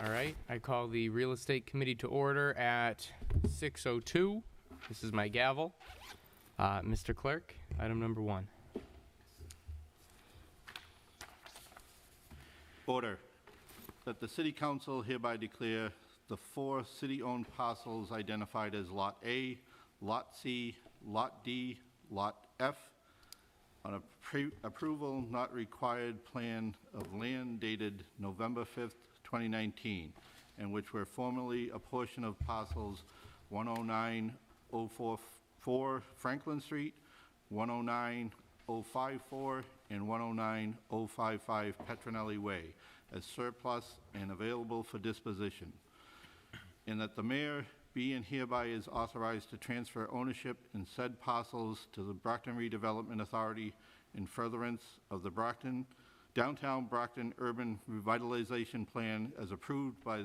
All right, I call the Real Estate Committee to order at 6:02. This is my gavel. Mr. Clerk, item number 1. Order that the City Council hereby declare the 4 city-owned parcels identified as Lot A, Lot C, Lot D, Lot F, on a approval not required plan of land dated November 5th, 2019, and which were formerly a portion of parcels 109-044 Franklin Street, 109-054, and 109-055 Petronelli Way, as surplus and available for disposition. And that the mayor be and hereby is authorized to transfer ownership in said parcels to the Brockton Redevelopment Authority in furtherance of the Downtown Brockton Urban Revitalization Plan as approved by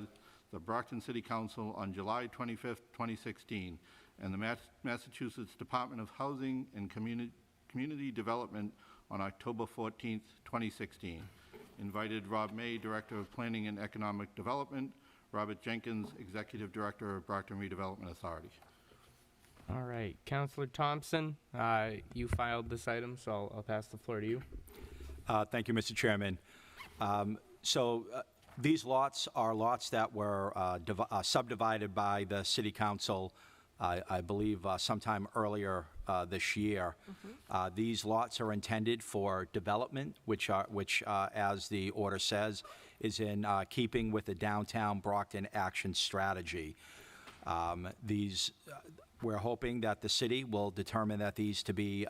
the Brockton City Council on July 25th, 2016, and the Massachusetts Department of Housing and Community Development on October 14th, 2016. Invited Rob May, Director of Planning and Economic Development, Robert Jenkins, Executive Director of Brockton Redevelopment Authority. All right, Councilor Thompson, you filed this item, so I'll pass the floor to you. Thank you, Mr. Chairman. These lots are lots that were subdivided by the City Council, I believe, sometime earlier this year. These lots are intended for development, which, as the order says, is in keeping with the Downtown Brockton Action Strategy. We're hoping that the city will determine that these to be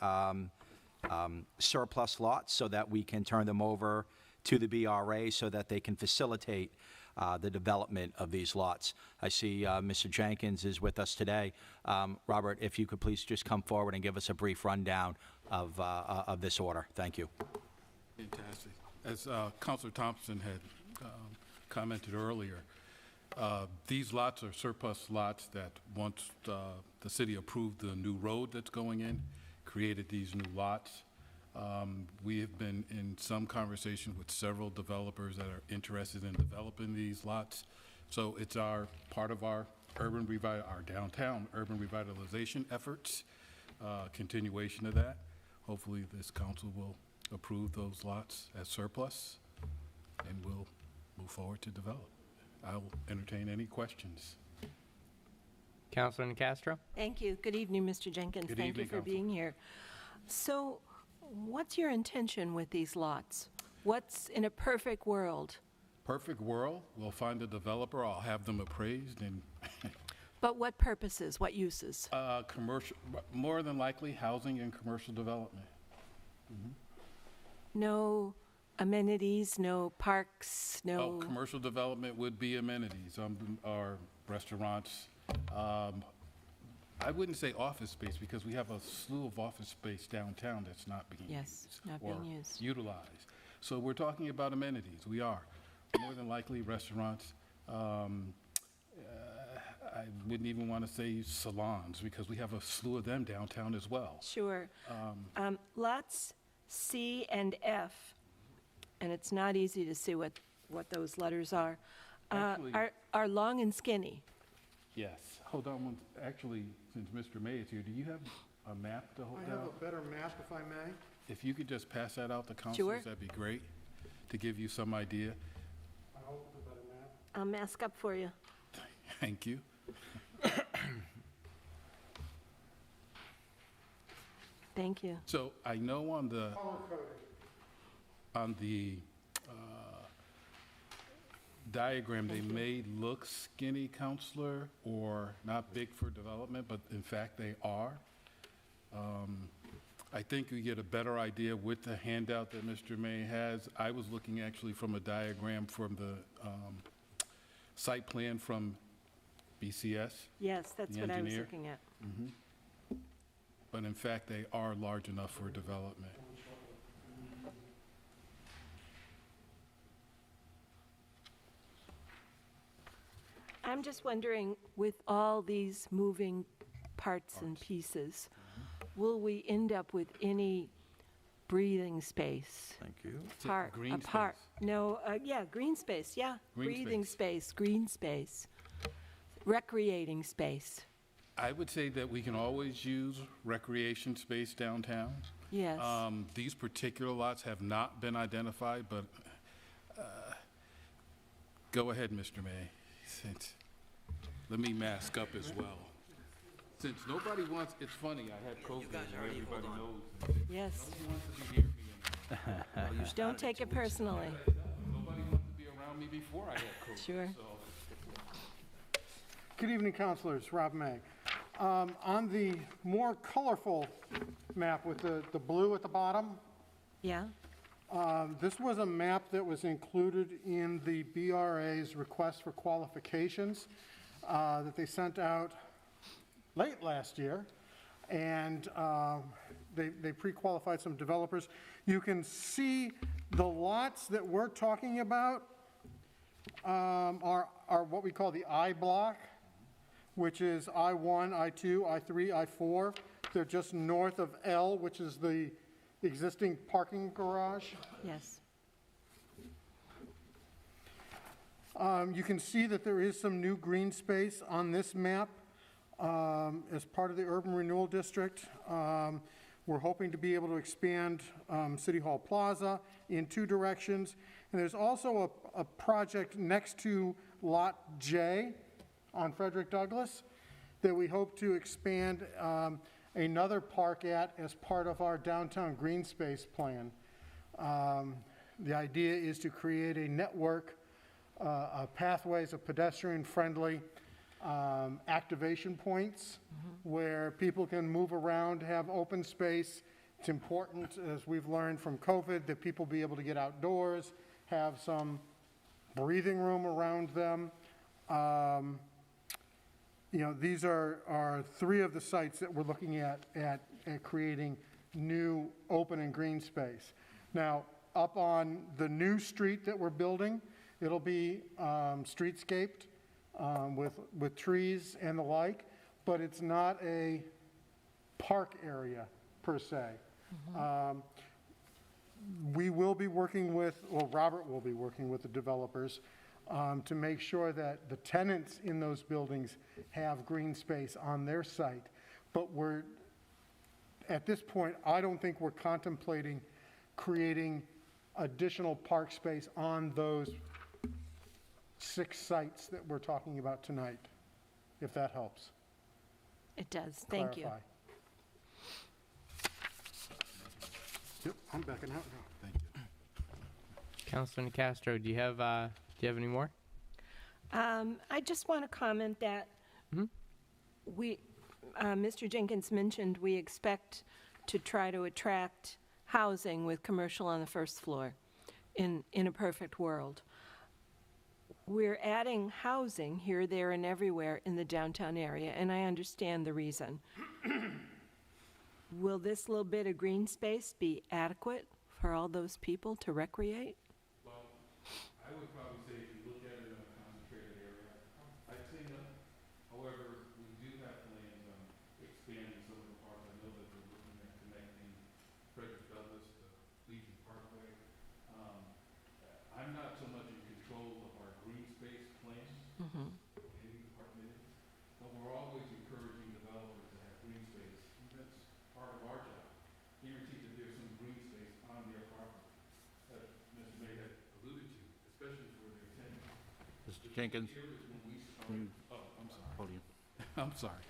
surplus lots so that we can turn them over to the BRA so that they can facilitate the development of these lots. I see Mr. Jenkins is with us today. Robert, if you could please just come forward and give us a brief rundown of this order. Thank you. Fantastic. As Councilor Thompson had commented earlier, these lots are surplus lots that once the city approved the new road that's going in, created these new lots. We have been in some conversation with several developers that are interested in developing these lots. So it's part of our downtown urban revitalization efforts, continuation of that. Hopefully this council will approve those lots as surplus and we'll move forward to develop. I'll entertain any questions. Councilor Nicastro? Thank you. Good evening, Mr. Jenkins. Good Thank evening, you for Council. being here. So what's your intention with these lots? What's in a perfect world? Perfect world, we'll find a developer, I'll have them appraised and But what purposes, what uses? commercial, more than likely housing and commercial development. No amenities, no parks, no... Commercial development would be amenities, or restaurants. I wouldn't say office space because we have a slew of office space downtown that's not being Yes, used. not or being used. utilized. So we're talking about amenities. We are. More than likely restaurants. I wouldn't even want to say salons because we have a slew of them downtown as well. Sure. Lots C and F, and it's not easy to see what those letters are, Actually- are long and skinny. Yes. Hold on actually, since Mr. May is here, do you have a map to hold I have out? a better map, if I may. If you could just pass that out to Sure. councilors, that'd be great, to give you some idea. I hope a better map. I'll mask up for you. Thank you. Thank you. So I know on the diagram, they may look skinny, Counselor, or not big for development, but in fact they are. I think you get a better idea with the handout that Mr. May has. I was looking actually from a diagram from the site plan from BCS, Yes, that's The what I was engineer? looking at. but in fact they are large enough for development. I'm just wondering, with all these moving parts and pieces, will we end up with any breathing space. Thank you. Is it Park, green a park. space? No, yeah, green space, yeah. Green Breathing space, green space. Recreating space, I would say that we can always use recreation space downtown. yes. These particular lots have not been identified, but go ahead, Mr. May. Let me mask up as well. Since nobody wants, it's funny, I had COVID and everybody knows. Yes. Nobody wants to be near me. Don't take it personally. Nobody wanted to be around me before I had COVID. Sure. So Good evening, councilors. Rob May. On the more colorful map with the blue at the bottom, Yeah, this was a map that was included in the BRA's request for qualifications that they sent out late last year, and they pre-qualified some developers. You can see the lots that we're talking about are what we call the I block, which is I-1, I-2, I-3, I-4. They're just north of L, which is the existing parking garage. yes. You can see that there is some new green space on this map as part of the urban renewal district. We're hoping to be able to expand City Hall Plaza in 2 directions. And there's also a project next to Lot J on Frederick Douglass that we hope to expand another park at as part of our downtown green space plan. The idea is to create a network of pathways of pedestrian-friendly activation points where people can move around, have open space. It's important, as we've learned from COVID, that people be able to get outdoors, have some breathing room around them. You know, these are 3 of the sites that we're looking at creating new open and green space. Now, up on the new street that we're building, it'll be streetscaped with trees and the like, but it's not a park area per se. We will be working with, or Robert will be working with the developers to make sure that the tenants in those buildings have green space on their site. But at this point, I don't think we're contemplating creating additional park space on those 6 sites that we're talking about tonight, if that helps. It does, thank you. Clarify. Yep, I'm backing out now. thank you. Councilor Castro, do you have any more? I just want to comment that Mr. Jenkins mentioned we expect to try to attract housing with commercial on the first floor in a perfect world. We're adding housing here, there, and everywhere in the downtown area, and I understand the reason. Will this little bit of green space be adequate for all those people to recreate? Well, I would probably say if you look at it in a concentrated area, I'd say no. However, we do have plans on expanding some of the parks. I know that they're looking at connecting Frederick Douglass to Legion Parkway. I'm not so much in control of our green space plans, any department is, but we're always encouraging developers to have green space. That's part of our job. Guarantee that there's some green space on their property, that Mr. May had alluded to, especially for their tenants. Mr. Jenkins, Here is when we can you started, I'm sorry. podium. I'm sorry.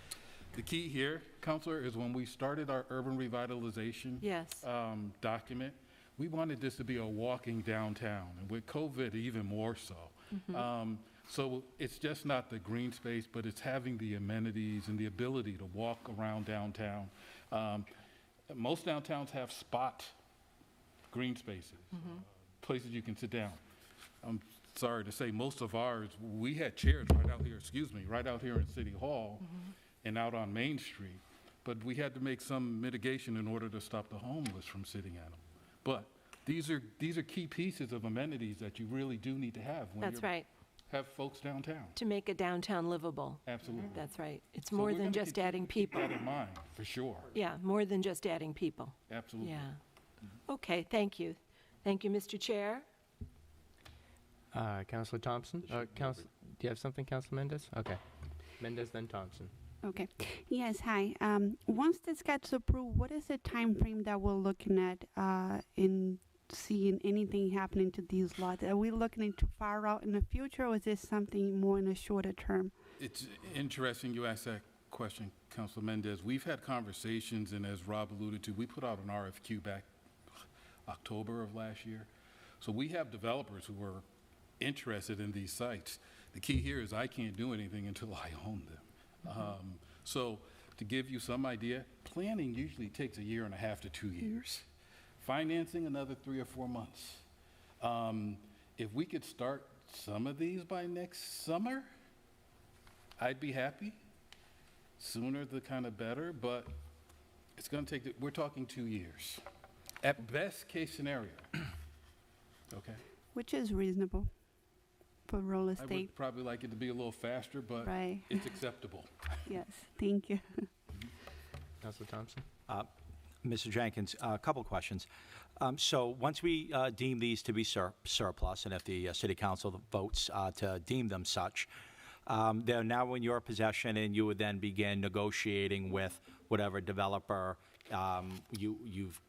The key here, Counselor, is when we started our urban revitalization Yes. document, we wanted this to be a walking downtown, and with COVID, even more so. So it's just not the green space, but it's having the amenities and the ability to walk around downtown. Most downtowns have spot green spaces, places you can sit down. I'm sorry to say, most of ours, we had chairs right out here, right out here in City Hall and out on Main Street, but we had to make some mitigation in order to stop the homeless from sitting at them. But these are key pieces of amenities that you really do need to have when That's right, have folks downtown. to make a downtown livable. Absolutely. That's right. It's So more we're than gonna just continue adding to keep people. that in mind, for sure. Yeah, more than just adding people. Absolutely. Yeah. Okay, thank you. Thank you, Mr. Chair. Councilor Thompson? Do you have something, Councilor Mendez? Okay. Mendez, then Thompson. Okay. Yes, hi. Once this gets approved, what is the time frame that we're looking at in seeing anything happening to these lots? Are we looking into far out in the future, or is this something more in the shorter term? It's interesting you asked that question, Councilor Mendez. We've had conversations, and as Rob alluded to, we put out an RFQ back October of last year. So we have developers who are interested in these sites. The key here is I can't do anything until I own them. So to give you some idea, planning usually takes 1.5 years to 2 years. Financing, another 3 or 4 months. If we could start some of these by next summer, I'd be happy. Sooner the kind of better, but it's going to take, we're talking 2 years. At best case scenario. Okay? Which is reasonable for real I estate. would probably like it to be a little faster, but Right. it's acceptable. Yes, thank you. Councilor Thompson? Mr. Jenkins, a couple questions. So once we deem these to be surplus, and if the city council votes to deem them such, they're now in your possession, and you would then begin negotiating with whatever developer you've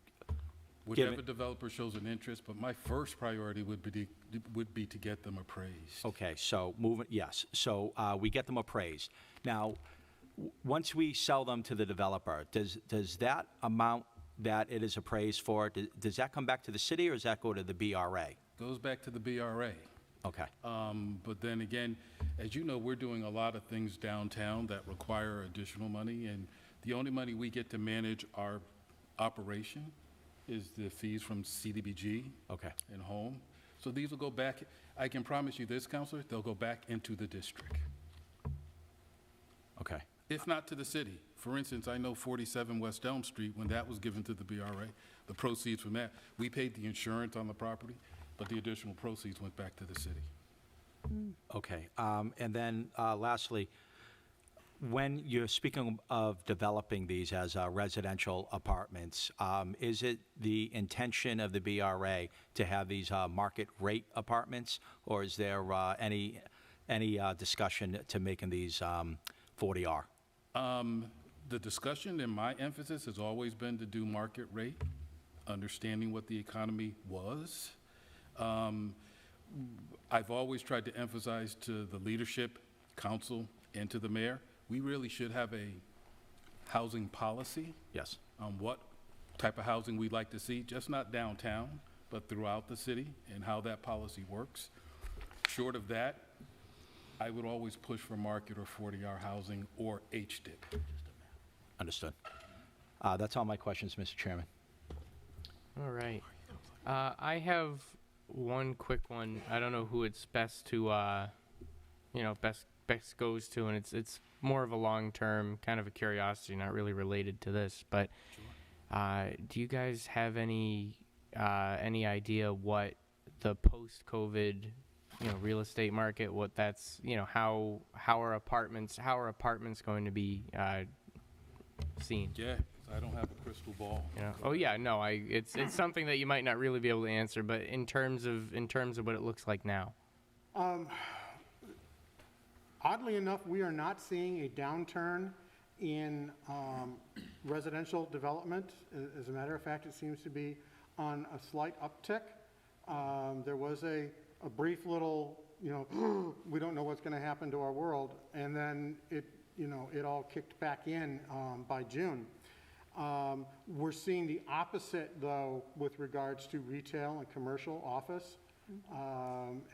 Whichever given. developer shows an interest, but my first priority would be to get them appraised. Okay, so yes. So we get them appraised. Now, once we sell them to the developer, does that amount that it is appraised for, does that come back to the city, or does that go to the BRA? Goes back to the BRA. Okay. But then again, as you know, we're doing a lot of things downtown that require additional money, and the only money we get to manage our operation is the fees from CDBG Okay. and home. So these will go back, I can promise you this, Counselor, they'll go back into the district, Okay. if not to the city. For instance, I know 47 West Elm Street, when that was given to the BRA, the proceeds from that, we paid the insurance on the property, but the additional proceeds went back to the city. Okay. And then lastly, when you're speaking of developing these as residential apartments, is it the intention of the BRA to have these market rate apartments, or is there any discussion to making these 40R? The discussion and my emphasis has always been to do market rate, understanding what the economy was. I've always tried to emphasize to the leadership, council, and to the mayor, we really should have a housing policy Yes. on what type of housing we'd like to see, just not downtown, but throughout the city, and how that policy works. Short of that, I would always push for market or 40R housing or HDIP. Understood. That's all my questions, Mr. Chairman. All right. I have one quick one. I don't know who it's best to, best goes to, and it's more of a long-term kind of a curiosity, not really related to this. But do you guys have any idea what the post-COVID, real estate market, what that's, how are apartments going to be seen? Yeah, I don't have a crystal ball. Oh yeah, no, it's something that you might not really be able to answer, but in terms of what it looks like now. Oddly enough, we are not seeing a downturn in residential development. As a matter of fact, it seems to be on a slight uptick. There was a brief little, we don't know what's going to happen to our world, and then it all kicked back in by June. We're seeing the opposite, though, with regards to retail and commercial office.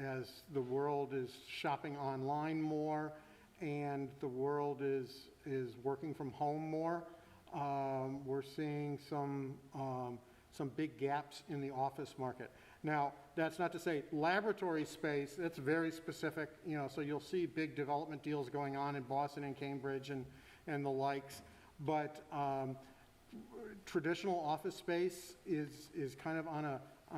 As the world is shopping online more and the world is working from home more, we're seeing some big gaps in the office market. Now, that's not to say laboratory space, that's very specific, so you'll see big development deals going on in Boston and Cambridge and the likes, but traditional office space is kind of on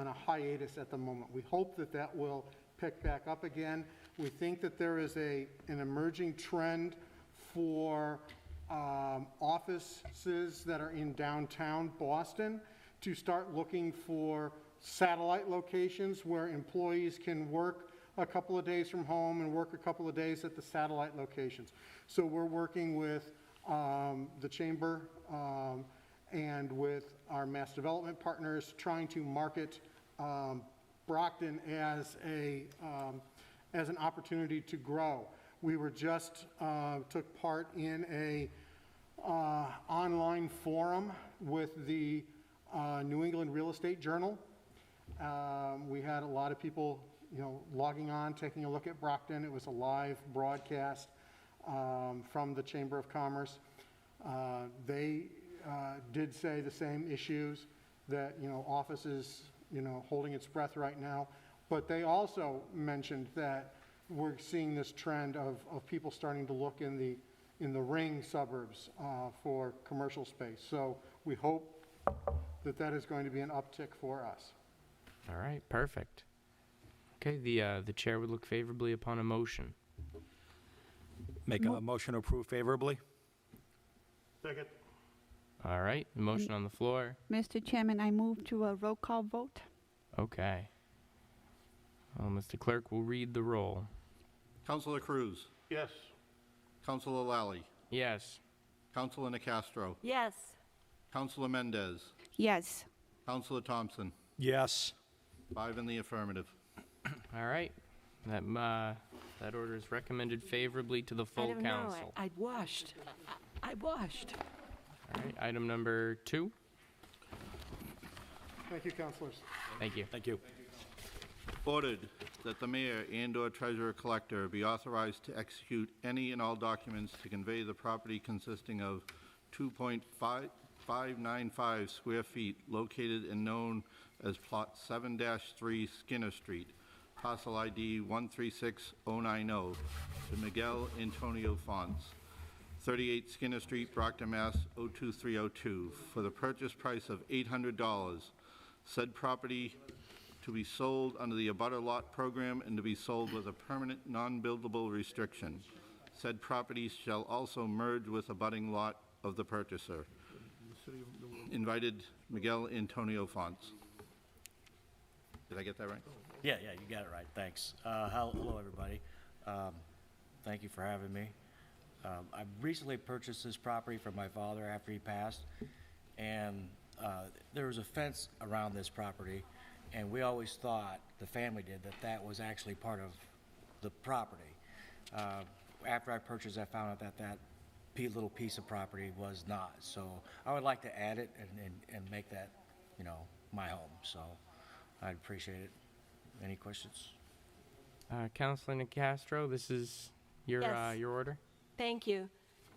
a hiatus at the moment. We hope that will pick back up again. We think that there is an emerging trend for offices that are in downtown Boston to start looking for satellite locations where employees can work a couple of days from home and work a couple of days at the satellite locations. So we're working with the Chamber and with our mass development partners, trying to market Brockton as an opportunity to grow. We were just took part in a online forum with the New England Real Estate Journal. We had a lot of people, logging on, taking a look at Brockton. It was a live broadcast from the Chamber of Commerce. They did say the same issues that, office is, holding its breath right now. But they also mentioned that we're seeing this trend of people starting to look in the ring suburbs for commercial space. So we hope that is going to be an uptick for us. All right, perfect. Okay, the chair would look favorably upon a motion. Make a motion to approve favorably? Second. All right, the motion on the floor. Mr. Chairman, I move to a roll call vote. Okay. Well, Mr. Clerk will read the roll. Councilor Cruz. Yes. Councilor Lally. Yes. Councilor Nicastro. Yes. Councilor Mendez. Yes. Councilor Thompson. Yes. 5 in the affirmative. All right. That order is recommended favorably to the I full don't know. council. I washed. I washed. All right, item number 2. Thank you, councilors. Thank you. Thank you. Ordered that the mayor and/or treasurer collector be authorized to execute any and all documents to convey the property consisting of 2.595 square feet located and known as Plot 7-3 Skinner Street, parcel ID 136090, to Miguel Antonio Fonts, 38 Skinner Street, Brockton, Mass. 02302, for the purchase price of $800. Said property to be sold under the abutter lot program and to be sold with a permanent non-buildable restriction. Said property shall also merge with abutting lot of the purchaser. Invited Miguel Antonio Fonts. Did I get that right? Yeah, you got it right, thanks. Hello, everybody. Thank you for having me. I recently purchased this property from my father after he passed, and there was a fence around this property, and we always thought, the family did, that was actually part of the property. After I purchased, I found out that little piece of property was not, so I would like to add it and make that, my home, so I'd appreciate it. Any questions? Councilor Nicastro, this is your Yes. your order. Thank you.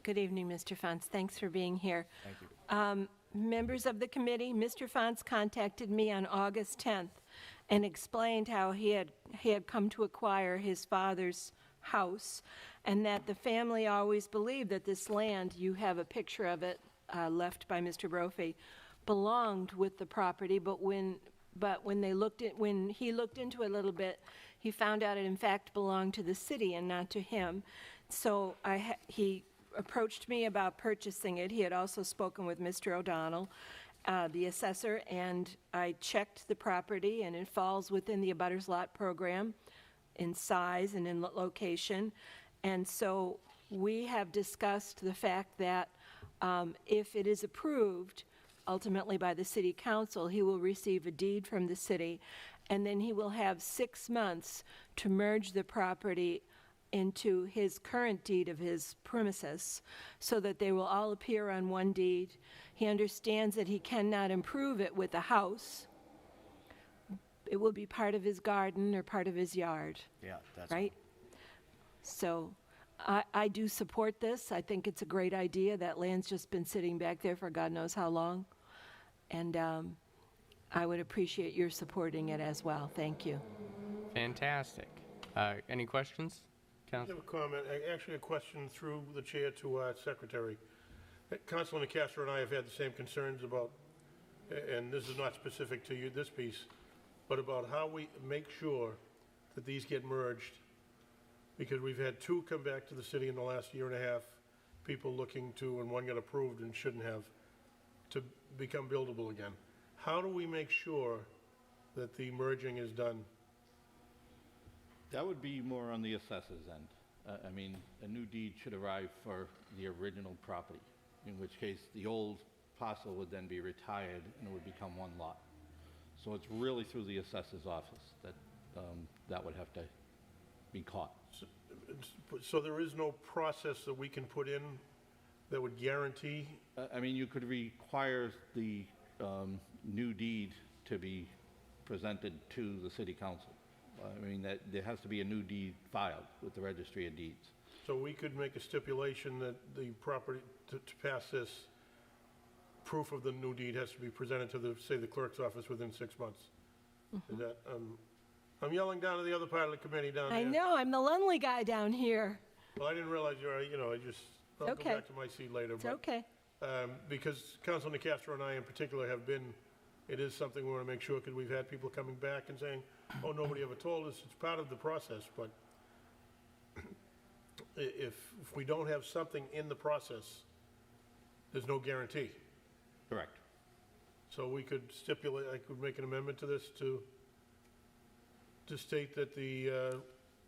Good evening, Mr. Fonts. Thanks for being here. Thank you. Members of the committee, Mr. Fonts contacted me on August 10th and explained how he had come to acquire his father's house, and that the family always believed that this land, you have a picture of it left by Mr. Brophy, belonged with the property, but when he looked into it a little bit, he found out it in fact belonged to the city and not to him. So he approached me about purchasing it. He had also spoken with Mr. O'Donnell, the assessor, and I checked the property, and it falls within the abutters lot program in size and in location. And so we have discussed the fact that if it is approved ultimately by the city council, he will receive a deed from the city, and then he will have 6 months to merge the property into his current deed of his premises, so that they will all appear on one deed. He understands that he cannot improve it with a house. It will be part of his garden or part of his yard, Yeah, that's right? So I do support this. I think it's a great idea. That land's just been sitting back there for God knows how long. And I would appreciate your supporting it as well. Thank you. Fantastic. Any questions? I have a comment, actually a question through the chair to our secretary. Councilor Nicastro and I have had the same concerns about, and this is not specific to you, this piece, but about how we make sure that these get merged. Because we've had 2 come back to the city in the last year and a half, people looking to, and one got approved and shouldn't have, to become buildable again. how do we make sure that the merging is done? That would be more on the assessor's end. I mean, a new deed should arrive for the original property, in which case the old parcel would then be retired and it would become one lot. So it's really through the assessor's office that that would have to be caught. So there is no process that we can put in that would guarantee? I mean, you could require the new deed to be presented to the city council. I mean, that there has to be a new deed filed with the registry of deeds. So we could make a stipulation that the property, to pass this, proof of the new deed has to be presented to the, say, the clerk's office within 6 months. Is that, I'm yelling down to the other part of the committee down there. I know, I'm the lonely guy down here. Well, I didn't realize you were, I just, I'll Okay. go back to my seat later. It's okay. Because Councilor Castro and I in particular have been, it is something we want to make sure, because we've had people coming back and saying, oh, nobody ever told us. It's part of the process, but if we don't have something in the process, there's no guarantee. Correct. So we could stipulate, I could make an amendment to this to state that the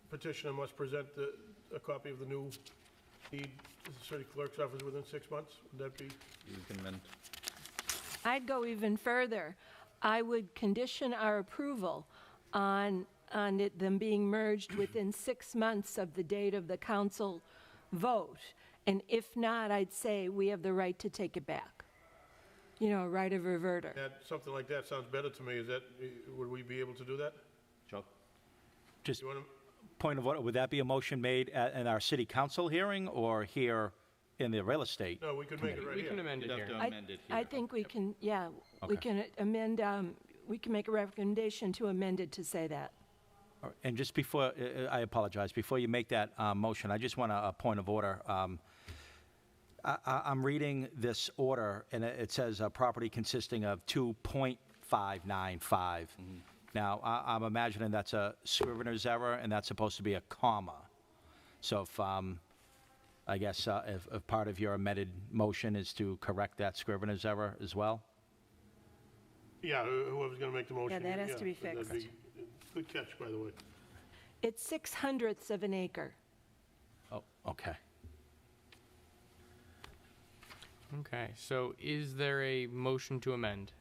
petitioner must present a copy of the new deed to the city clerk's office within 6 months. Would that be? You can amend. I'd go even further. I would condition our approval on them being merged within 6 months of the date of the council vote. And if not, I'd say we have the right to take it back. You know, a right of reverter. Something like that sounds better to me. Is that, would we be able to do that? Chuck? Just You want to? point of order, would that be a motion made in our city council hearing or here in the real estate? No, we could make it right We can here. amend it You'd have here. to amend it here. I think we can, yeah, we Okay. can amend, we can make a recommendation to amend it to say that. All right, and just before, I apologize, before you make that motion, I just want a point of order. I'm reading this order, and it says a property consisting of 2.595. Now, I'm imagining that's a scrivener's error, and that's supposed to be a comma. So if, I guess, if part of your amended motion is to correct that scrivener's error as well? Yeah, whoever's going to make the motion. that has to be that'd fixed. Good catch, by the way. It's 6/100ths of an acre. Oh, okay. Okay, so is there a motion to amend?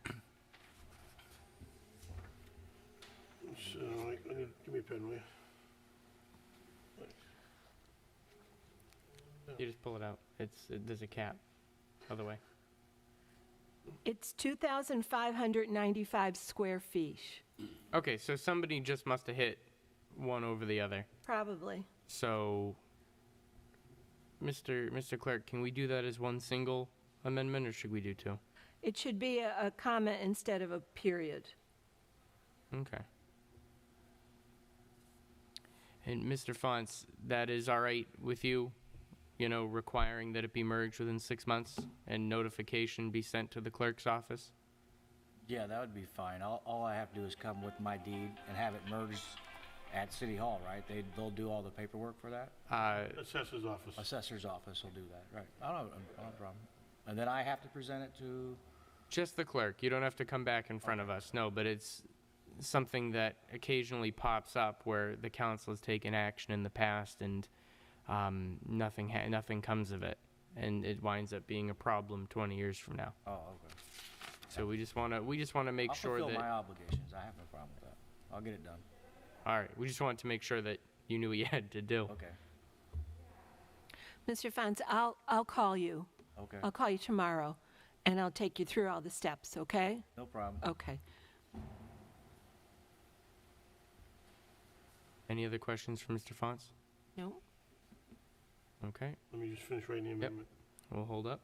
So, give me a pen, will you? You just pull it out. There's a cap. Other way. It's 2,595 square feet, Okay, so somebody just must have hit one over the other. probably. So, Mr. Clerk, can we do that as one single amendment, or should we do two? It should be a comma instead of a period. Okay. And Mr. Fonts, that is all right with you? You know, requiring that it be merged within 6 months and notification be sent to the clerk's office? Yeah, that would be fine. All I have to do is come with my deed and have it merged at City Hall, right? They'll do all the paperwork for that? Assessor's office. Assessor's office will do that, right? I don't have a problem. And then I have to present it to, Just the clerk. You don't have to come back in front of us. No, but it's something that occasionally pops up where the council has taken action in the past and nothing comes of it, and it winds up being a problem 20 years from now. oh, okay. So we just want to make I'll sure fulfill that my obligations. I have no problem with that. I'll get it done. all right. We just wanted to make sure that you knew what you had to do. Okay, Mr. Fonz, I'll call you. okay. I'll call you tomorrow, and I'll take you through all the steps, okay? No problem. Okay. Any other questions for Mr. Fonts? No? Okay, Let me just finish writing the amendment. we'll hold up.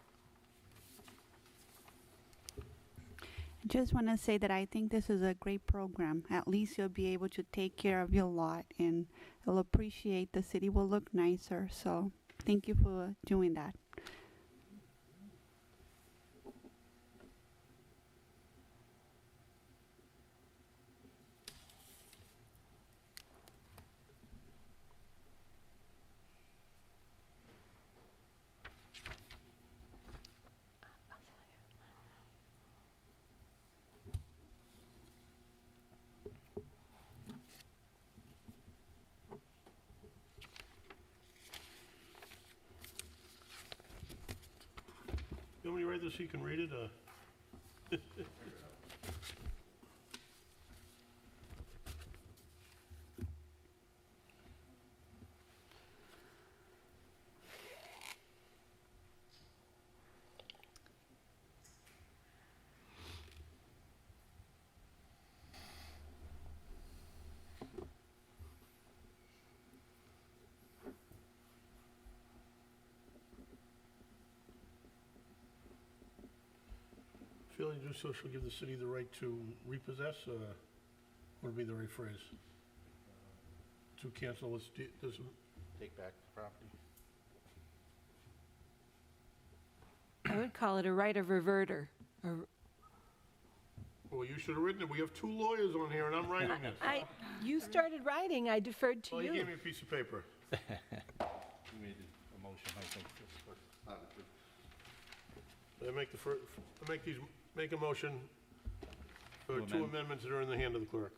I just want to say that I think this is a great program. At least you'll be able to take care of your lot, and you'll appreciate the city will look nicer. So thank you for doing that. me to write this so you can read it? Failure to do so shall give the city the right to repossess, what would be the right phrase? To cancel this, Take back the property. I would call it a right of reverter. or- well, you should have written it. We have 2 lawyers on here, and I'm writing this. You started writing, I deferred to Well, you you. gave me a piece of paper. You made a motion, I think. Make a motion for To 2 amend. amendments that are in the hand of the clerk.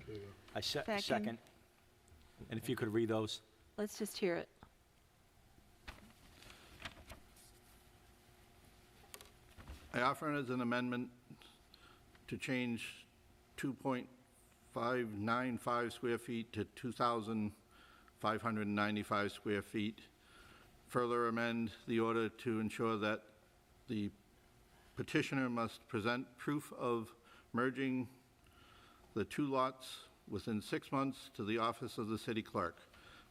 There you go. I Second. second. And if you could read those? Let's just hear it. I offer it as an amendment to change 2.595 square feet to 2,595 square feet. Further amend the order to ensure that the petitioner must present proof of merging the 2 lots within 6 months to the office of the city clerk.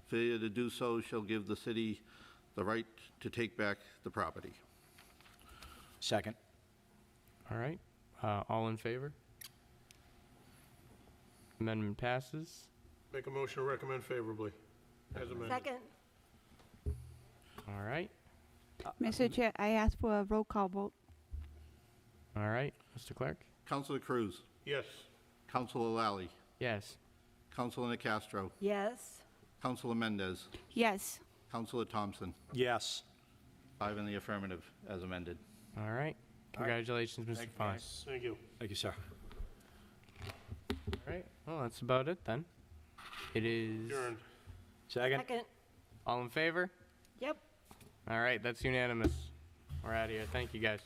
Failure to do so shall give the city the right to take back the property. Second. All right. All in favor? Amendment passes. Make a motion to recommend favorably, as amended. Second. All right. Mr. Chair, I ask for a roll call vote. All right. Mr. Clerk? Councilor Cruz, Yes. Councilor Lally, Yes. Councilor Castro, Yes. Councilor Mendez, Yes. Councilor Thompson, Yes. 5 in the affirmative, as amended. All right. Congratulations, Mr. Thank you, Fine. guys. Thank you. Thank you, sir. All right. Well, that's about it then. It is Adjourned. Second. Second. all in favor? Yep. All right. That's unanimous. We're out of here. Thank you, guys.